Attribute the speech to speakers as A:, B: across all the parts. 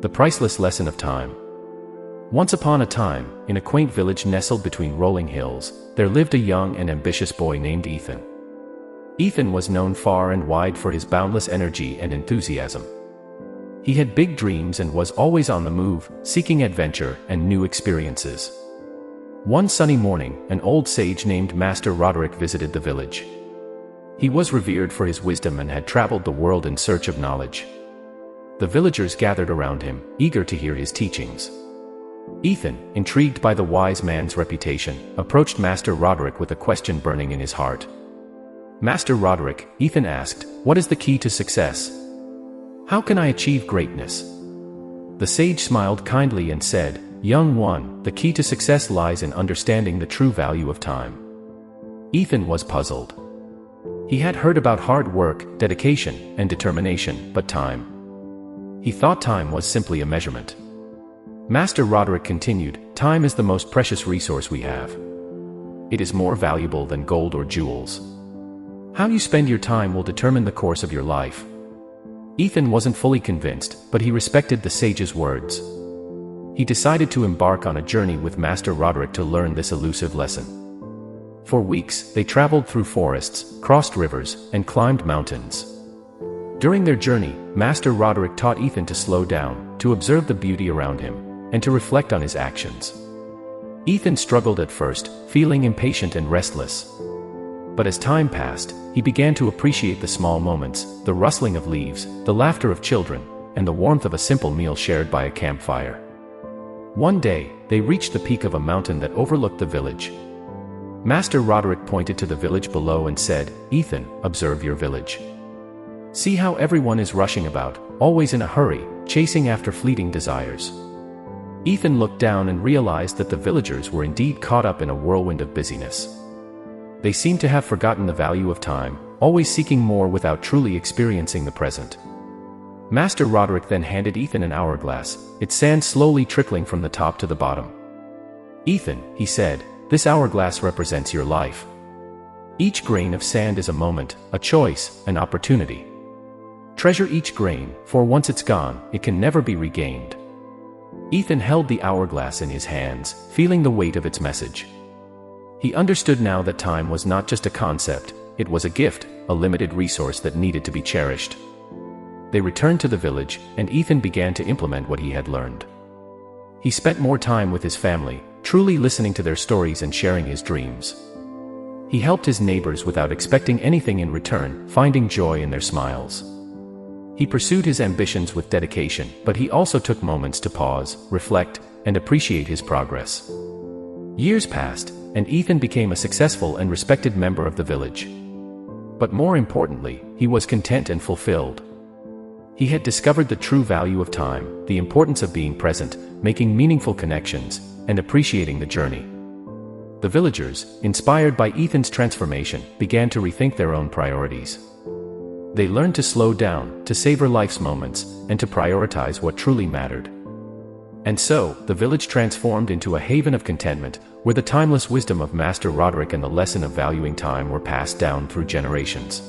A: The priceless lesson of time. Once upon a time, in a quaint village nestled between rolling hills, there lived a young and ambitious boy named Ethan. Ethan was known far and wide for his boundless energy and enthusiasm. He had big dreams and was always on the move, seeking adventure and new experiences. One sunny morning, an old sage named Master Roderick visited the village. He was revered for his wisdom and had traveled the world in search of knowledge. The villagers gathered around him, eager to hear his teachings. Ethan, intrigued by the wise man's reputation, approached Master Roderick with a question burning in his heart. "Master Roderick," Ethan asked, "what is the key to success? How can I achieve greatness?" The sage smiled kindly and said, "Young one, the key to success lies in understanding the true value of time." Ethan was puzzled. He had heard about hard work, dedication, and determination, but time. He thought time was simply a measurement. Master Roderick continued, "Time is the most precious resource we have. It is more valuable than gold or jewels. How you spend your time will determine the course of your life." Ethan wasn't fully convinced, but he respected the sage's words. He decided to embark on a journey with Master Roderick to learn this elusive lesson. For weeks, they traveled through forests, crossed rivers, and climbed mountains. During their journey, Master Roderick taught Ethan to slow down, to observe the beauty around him, and to reflect on his actions. Ethan struggled at first, feeling impatient and restless. But as time passed, he began to appreciate the small moments, the rustling of leaves, the laughter of children, and the warmth of a simple meal shared by a campfire. One day, they reached the peak of a mountain that overlooked the village. Master Roderick pointed to the village below and said, "Ethan, observe your village. See how everyone is rushing about, always in a hurry, chasing after fleeting desires." Ethan looked down and realized that the villagers were indeed caught up in a whirlwind of busyness. They seemed to have forgotten the value of time, always seeking more without truly experiencing the present. Master Roderick then handed Ethan an hourglass, its sand slowly trickling from the top to the bottom. "Ethan," he said, "this hourglass represents your life. Each grain of sand is a moment, a choice, an opportunity. Treasure each grain, for once it's gone, it can never be regained." Ethan held the hourglass in his hands, feeling the weight of its message. He understood now that time was not just a concept, it was a gift, a limited resource that needed to be cherished. They returned to the village, and Ethan began to implement what he had learned. He spent more time with his family, truly listening to their stories and sharing his dreams. He helped his neighbors without expecting anything in return, finding joy in their smiles. He pursued his ambitions with dedication, but he also took moments to pause, reflect, and appreciate his progress. Years passed, and Ethan became a successful and respected member of the village. But more importantly, he was content and fulfilled. He had discovered the true value of time, the importance of being present, making meaningful connections, and appreciating the journey. The villagers, inspired by Ethan's transformation, began to rethink their own priorities. They learned to slow down, to savor life's moments, and to prioritize what truly mattered. And so, the village transformed into a haven of contentment, where the timeless wisdom of Master Roderick and the lesson of valuing time were passed down through generations.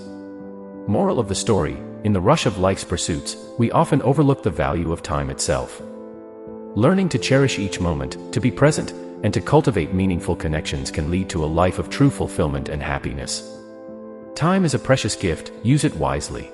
A: Moral of the story: in the rush of life's pursuits, we often overlook the value of time itself. Learning to cherish each moment, to be present, and to cultivate meaningful connections can lead to a life of true fulfillment and happiness. Time is a precious gift, use it wisely.